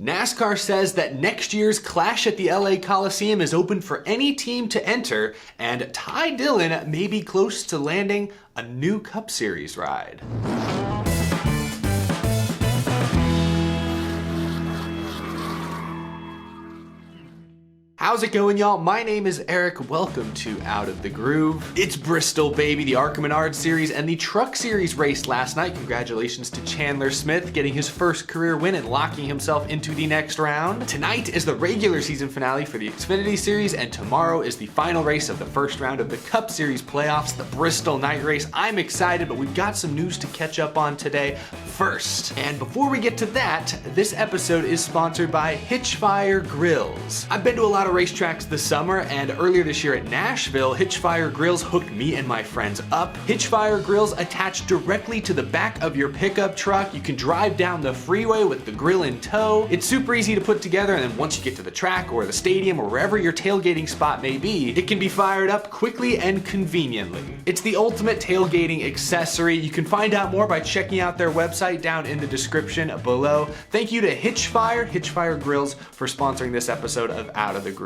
NASCAR says that next year's Clash at the LA Coliseum is open for any team to enter, and Ty Dillon may be close to landing a new Cup Series ride. How's it going, y'all? My name is Eric. Welcome to Out of the Groove. It's Bristol, baby. The ARCA Menard Series and the Truck Series raced last night. Congratulations to Chandler Smith getting his first career win and locking himself into the next round. Tonight is the regular season finale for the Xfinity Series, and tomorrow is the final race of the first round of the Cup Series playoffs, the Bristol Night Race. I'm excited, but we've got some news to catch up on today first. And before we get to that, this episode is sponsored by Hitchfire Grills. I've been to a lot of racetracks this summer, and earlier this year at Nashville, Hitchfire Grills hooked me and my friends up. Hitchfire Grills attach directly to the back of your pickup truck. You can drive down the freeway with the grill in tow. It's super easy to put together, and then once you get to the track or the stadium or wherever your tailgating spot may be, it can be fired up quickly and conveniently. It's the ultimate tailgating accessory. You can find out more by checking out their website down in the description below. Thank you to Hitchfire Grills for sponsoring this episode of Out of the Groove.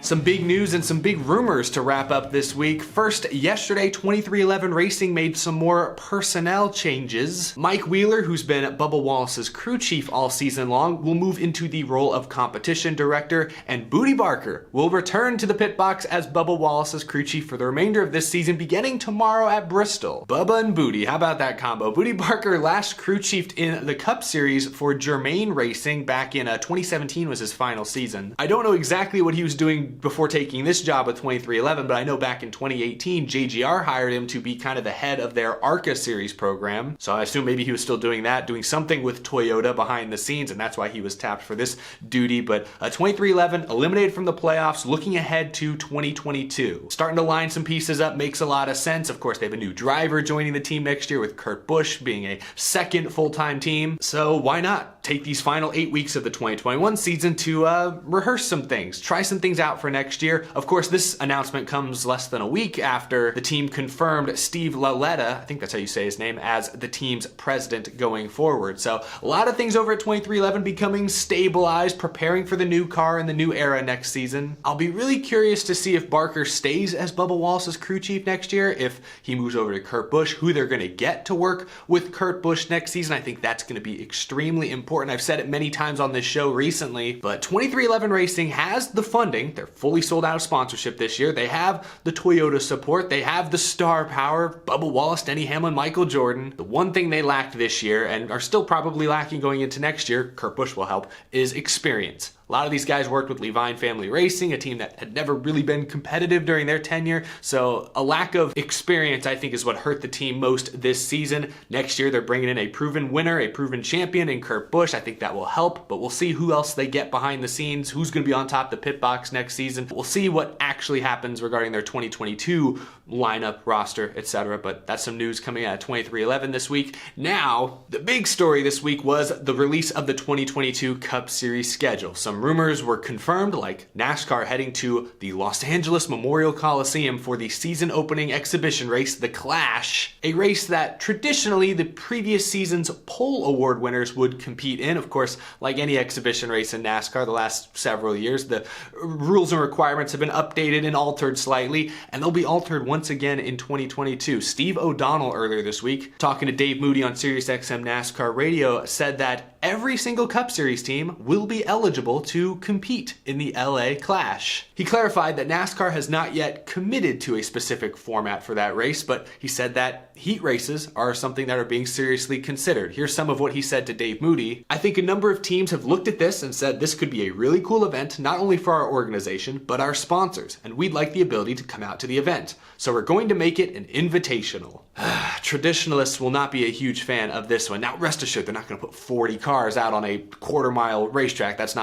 Some big news and some big rumors to wrap up this week. First, yesterday, 23XI Racing made some more personnel changes. Mike Wheeler, who's been Bubba Wallace's crew chief all season long, will move into the role of competition director, and Booty Barker will return to the pit box as Bubba Wallace's crew chief for the remainder of this season, beginning tomorrow at Bristol. Bubba and Booty, how about that combo? Booty Barker last crew chiefed in the Cup Series for Germain Racing back in 2017 was his final season. I don't know exactly what he was doing before taking this job with 23XI, but I know back in 2018, JGR hired him to be kind of the head of their ARCA series program. So I assume maybe he was still doing that, doing something with Toyota behind the scenes, and that's why he was tapped for this duty. But 23XI eliminated from the playoffs, looking ahead to 2022. Starting to line some pieces up makes a lot of sense. Of course, they have a new driver joining the team next year with Kurt Busch being a second full-time team. So why not take these final 8 weeks of the 2021 season to rehearse some things, try some things out for next year. Of course, this announcement comes less than a week after the team confirmed Steve Laletta, I think that's how you say his name, as the team's president going forward. So a lot of things over at 23XI becoming stabilized, preparing for the new car and the new era next season. I'll be really curious to see if Barker stays as Bubba Wallace's crew chief next year, if he moves over to Kurt Busch, who they're going to get to work with Kurt Busch next season. I think that's going to be extremely important. I've said it many times on this show recently, but 23XI Racing has the funding. They're fully sold out of sponsorship this year. They have the Toyota support. They have the star power, Bubba Wallace, Denny Hamlin, Michael Jordan. The one thing they lacked this year, and are still probably lacking going into next year, Kurt Busch will help, is experience. A lot of these guys worked with Levine Family Racing, a team that had never really been competitive during their tenure. So a lack of experience, I think, is what hurt the team most this season. Next year, they're bringing in a proven winner, a proven champion in Kurt Busch. I think that will help, but we'll see who else they get behind the scenes, who's going to be on top of the pit box next season. We'll see what actually happens regarding their 2022 lineup, roster, etc. But that's some news coming out of 23XI this week. Now, the big story this week was the release of the 2022 Cup Series schedule. Some rumors were confirmed, like NASCAR heading to the Los Angeles Memorial Coliseum for the season opening exhibition race, the Clash, a race that traditionally the previous season's pole award winners would compete in. Of course, like any exhibition race in NASCAR the last several years, the rules and requirements have been updated and altered slightly, and they'll be altered once again in 2022. Steve O'Donnell earlier this week, talking to Dave Moody on SiriusXM NASCAR Radio, said that every single Cup Series team will be eligible to compete in the LA Clash. He clarified that NASCAR has not yet committed to a specific format for that race, but he said that heat races are something that are being seriously considered. Here's some of what he said to Dave Moody. I think a number of teams have looked at this and said this could be a really cool event, not only for our organization, but our sponsors, and we'd like the ability to come out to the event. So we're going to make it an invitational. Traditionalists will not be a huge fan of this one. Now, rest assured, they're not going to put 40 cars out on a quarter-mile racetrack. That's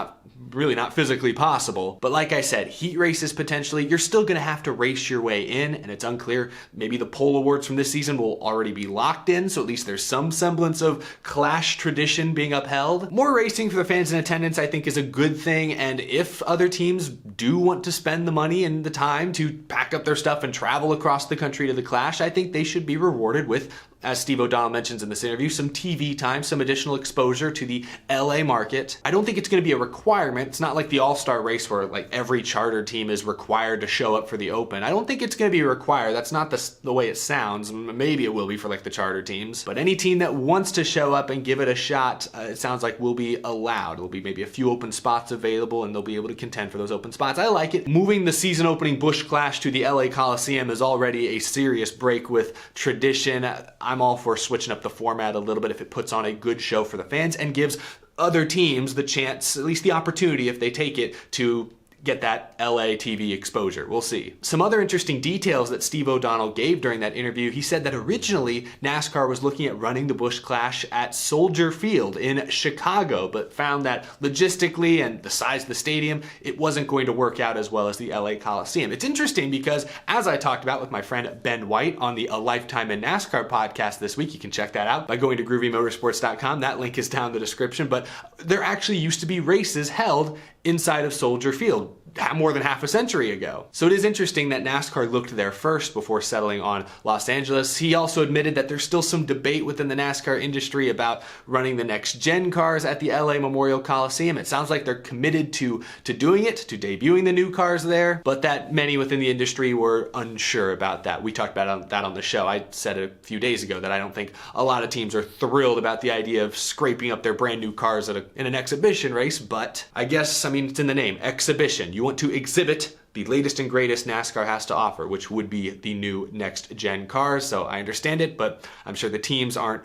really not physically possible. But like I said, heat races potentially, you're still going to have to race your way in, and it's unclear. Maybe the pole awards from this season will already be locked in, so at least there's some semblance of Clash tradition being upheld. More racing for the fans in attendance, I think, is a good thing, and if other teams do want to spend the money and the time to pack up their stuff and travel across the country to the Clash, I think they should be rewarded with as Steve O'Donnell mentions in this interview, some TV time, some additional exposure to the LA market. I don't think it's going to be a requirement. It's not like the All-Star race where like every charter team is required to show up for the Open. I don't think it's going to be required. That's not the way it sounds. Maybe it will be for like the charter teams. But any team that wants to show up and give it a shot, it sounds like will be allowed. There'll be maybe a few open spots available and they'll be able to contend for those open spots. I like it. Moving the season opening Busch Clash to the LA Coliseum is already a serious break with tradition. I'm all for switching up the format a little bit if it puts on a good show for the fans and gives other teams the chance, at least the opportunity if they take it, to get that LA TV exposure. We'll see. Some other interesting details that Steve O'Donnell gave during that interview. He said that originally NASCAR was looking at running the Busch Clash at Soldier Field in Chicago, but found that logistically and the size of the stadium, it wasn't going to work out as well as the LA Coliseum. It's interesting because, as I talked about with my friend Ben White on the A Lifetime in NASCAR podcast this week, you can check that out by going to groovymotorsports.com. That link is down in the description, but there actually used to be races held inside of Soldier Field more than half a century ago. So it is interesting that NASCAR looked there first before settling on Los Angeles. He also admitted that there's still some debate within the NASCAR industry about running the next gen cars at the LA Memorial Coliseum. It sounds like they're committed to doing it, to debuting the new cars there, but that many within the industry were unsure about that. We talked about that on the show. I said a few days ago that I don't think a lot of teams are thrilled about the idea of scraping up their brand new cars in an exhibition race, but I guess, it's in the name, exhibition. You want to exhibit the latest and greatest NASCAR has to offer, which would be the new next gen cars. So I understand it, but I'm sure the teams aren't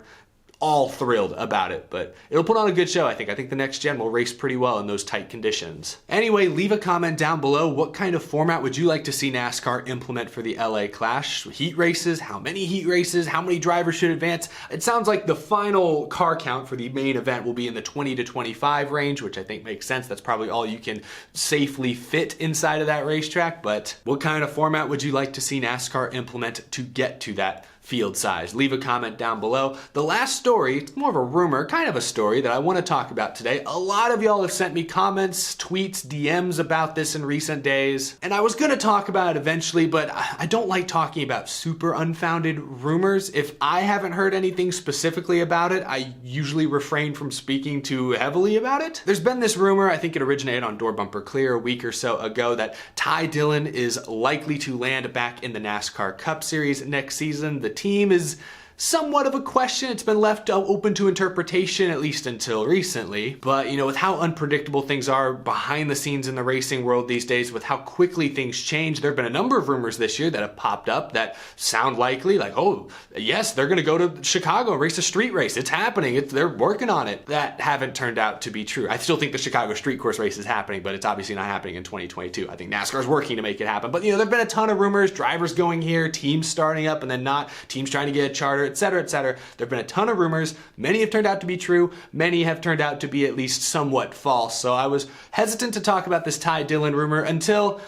all thrilled about it, but it'll put on a good show, I think. I think the next gen will race pretty well in those tight conditions. Anyway, leave a comment down below. What kind of format would you like to see NASCAR implement for the LA Clash? Heat races? How many heat races? How many drivers should advance? It sounds like the final car count for the main event will be in the 20 to 25 range, which I think makes sense. That's probably all you can safely fit inside of that racetrack, but what kind of format would you like to see NASCAR implement to get to that field size? Leave a comment down below. The last story, it's more of a rumor, kind of a story that I want to talk about today. A lot of y'all have sent me comments, tweets, DMs about this in recent days, and I was going to talk about it eventually, but I don't like talking about super unfounded rumors. If I haven't heard anything specifically about it, I usually refrain from speaking too heavily about it. There's been this rumor, I think it originated on Door Bumper Clear a week or so ago, that Ty Dillon is likely to land back in the NASCAR Cup Series next season. The team is somewhat of a question. It's been left open to interpretation, at least until recently. But, with how unpredictable things are behind the scenes in the racing world these days, with how quickly things change, there have been a number of rumors this year that have popped up that sound likely, like, oh, yes, they're going to go to Chicago and race a street race. It's happening. They're working on it. That haven't turned out to be true. I still think the Chicago street course race is happening, but it's obviously not happening in 2022. I think NASCAR is working to make it happen. But, there have been a ton of rumors, drivers going here, teams starting up and then not, teams trying to get a charter, etc., etc. There have been a ton of rumors. Many have turned out to be true. Many have turned out to be at least somewhat false. So I was hesitant to talk about this Ty Dillon rumor until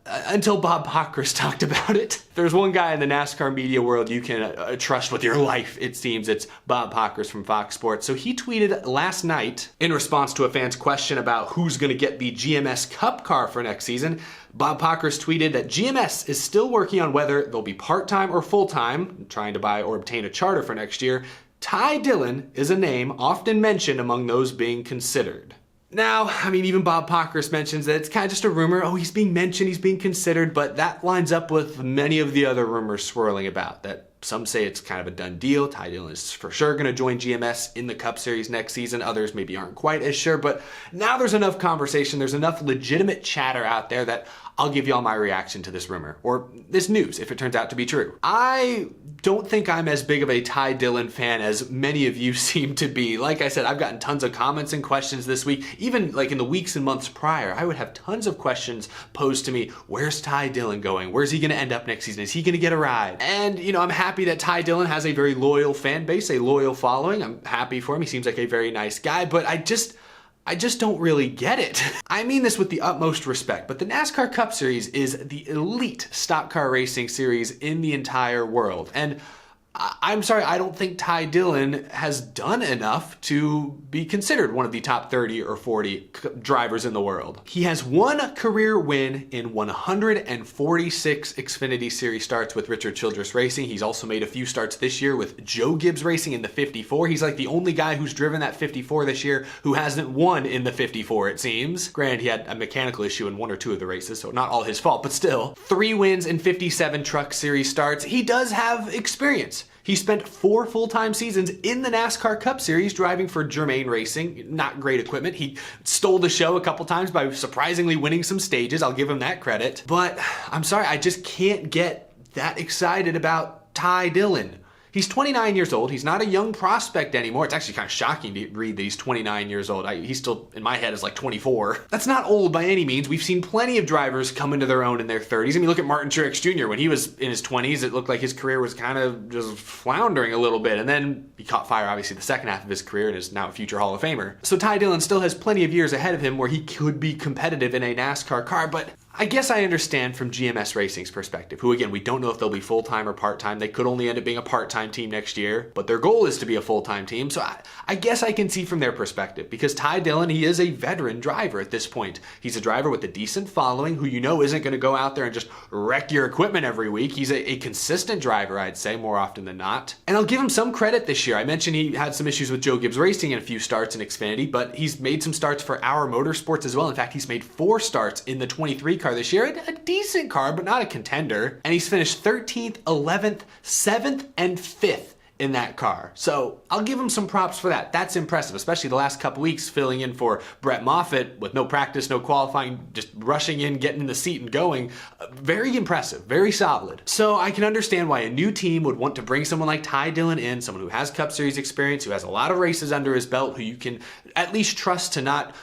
Bob Pockrass talked about it. There's one guy in the NASCAR media world you can trust with your life, it seems. It's Bob Pockrass from Fox Sports. So he tweeted last night in response to a fan's question about who's going to get the GMS Cup car for next season. Bob Pockrass tweeted that GMS is still working on whether they'll be part-time or full-time, trying to buy or obtain a charter for next year. Ty Dillon is a name often mentioned among those being considered. Now, even Bob Pockrass mentions that it's kind of just a rumor. Oh, he's being mentioned, he's being considered, but that lines up with many of the other rumors swirling about that. Some say it's kind of a done deal. Ty Dillon is for sure going to join GMS in the Cup Series next season. Others maybe aren't quite as sure, but now there's enough conversation, there's enough legitimate chatter out there that I'll give y'all my reaction to this rumor, or this news, if it turns out to be true. I don't think I'm as big of a Ty Dillon fan as many of you seem to be. Like I said, I've gotten tons of comments and questions this week. Even like in the weeks and months prior, I would have tons of questions posed to me. Where's Ty Dillon going? Where's he going to end up next season? Is he going to get a ride? And, I'm happy that Ty Dillon has a very loyal fan base, a loyal following. I'm happy for him. He seems like a very nice guy, but I just don't really get it. I mean this with the utmost respect, but the NASCAR Cup Series is the elite stock car racing series in the entire world. And I'm sorry, I don't think Ty Dillon has done enough to be considered one of the top 30 or 40 drivers in the world. He has one career win in 146 Xfinity Series starts with Richard Childress Racing. He's also made a few starts this year with Joe Gibbs Racing in the 54. He's like the only guy who's driven that 54 this year who hasn't won in the 54, it seems. Granted, he had a mechanical issue in one or two of the races, so not all his fault, but still. 3 wins in 57 Truck Series starts. He does have experience. He spent 4 full-time seasons in the NASCAR Cup Series driving for Germain Racing. Not great equipment. He stole the show a couple times by surprisingly winning some stages. I'll give him that credit. But I'm sorry, I just can't get that excited about Ty Dillon. He's 29 years old. He's not a young prospect anymore. It's actually kind of shocking to read that he's 29 years old. He's still, in my head, is like 24. That's not old by any means. We've seen plenty of drivers come into their own in their 30s. I mean, look at Martin Truex Jr. When he was in his 20s, it looked like his career was kind of just floundering a little bit. And then he caught fire, obviously, the second half of his career and is now a future Hall of Famer. So Ty Dillon still has plenty of years ahead of him where he could be competitive in a NASCAR car, but I guess I understand from GMS Racing's perspective, who again, we don't know if they'll be full-time or part-time. They could only end up being a part-time team next year, but their goal is to be a full-time team. So I guess I can see from their perspective, because Ty Dillon, he is a veteran driver at this point. He's a driver with a decent following who you know isn't going to go out there and just wreck your equipment every week. He's a consistent driver, I'd say, more often than not. And I'll give him some credit this year. I mentioned he had some issues with Joe Gibbs Racing in a few starts in Xfinity, but he's made some starts for Our Motorsports as well. In fact, he's made 4 starts in the 23 car this year. A decent car, but not a contender. And he's finished 13th, 11th, 7th, and 5th in that car. So I'll give him some props for that. That's impressive, especially the last couple weeks filling in for Brett Moffitt with no practice, no qualifying, just rushing in, getting in the seat and going. Very impressive, very solid. So I can understand why a new team would want to bring someone like Ty Dillon in, someone who has Cup Series experience, who has a lot of races under his belt, who you can at least trust to not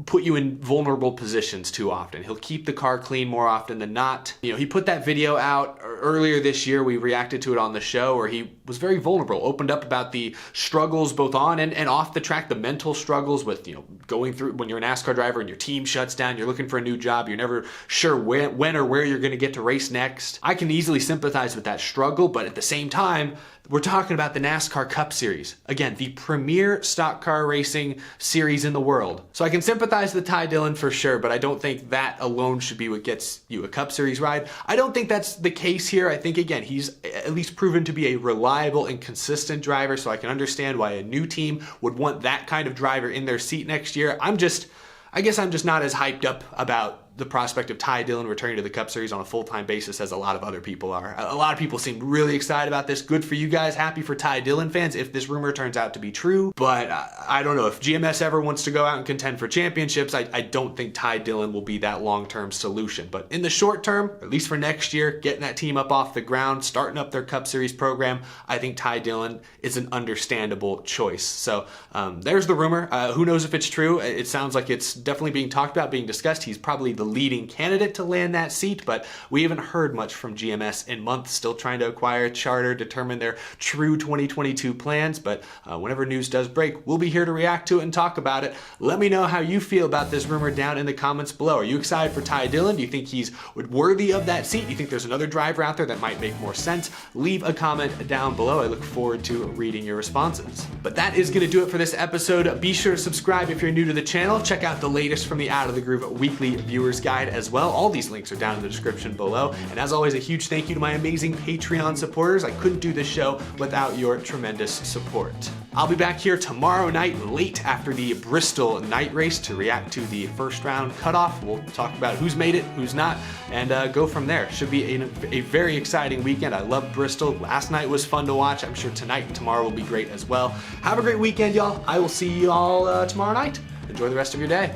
put you in vulnerable positions too often. He'll keep the car clean more often than not. You know, he put that video out earlier this year. We reacted to it on the show where he was very vulnerable, opened up about the struggles both on and off the track, the mental struggles with, you know, going through when you're a NASCAR driver and your team shuts down, you're looking for a new job, you're never sure when or where you're going to get to race next. I can easily sympathize with that struggle, but at the same time, we're talking about the NASCAR Cup Series. Again, the premier stock car racing series in the world. So I can sympathize with Ty Dillon for sure, but I don't think that alone should be what gets you a Cup Series ride. I don't think that's the case here. I think, again, he's at least proven to be a reliable and consistent driver, so I can understand why a new team would want that kind of driver in their seat next year. I guess I'm just not as hyped up about the prospect of Ty Dillon returning to the Cup Series on a full-time basis as a lot of other people are. A lot of people seem really excited about this. Good for you guys. Happy for Ty Dillon fans if this rumor turns out to be true. But I don't know. If GMS ever wants to go out and contend for championships, I don't think Ty Dillon will be that long-term solution. But in the short term, or at least for next year, getting that team up off the ground, starting up their Cup Series program, I think Ty Dillon is an understandable choice. So there's the rumor. Who knows if it's true? It sounds like it's definitely being talked about, being discussed. He's probably the leading candidate to land that seat, but we haven't heard much from GMS in months, still trying to acquire a charter, determine their true 2022 plans, but whenever news does break, we'll be here to react to it and talk about it. Let me know how you feel about this rumor down in the comments below. Are you excited for Ty Dillon? Do you think he's worthy of that seat? Do you think there's another driver out there that might make more sense? Leave a comment down below. I look forward to reading your responses. But that is going to do it for this episode. Be sure to subscribe if you're new to the channel. Check out the latest from the Out of the Groove Weekly Viewers Guide as well. All these links are down in the description below. And as always, a huge thank you to my amazing Patreon supporters. I couldn't do this show without your tremendous support. I'll be back here tomorrow night, late after the Bristol night race, to react to the first round cutoff. We'll talk about who's made it, who's not, and go from there. Should be a very exciting weekend. I love Bristol. Last night was fun to watch. I'm sure tonight and tomorrow will be great as well. Have a great weekend, y'all. I will see you all tomorrow night. Enjoy the rest of your day.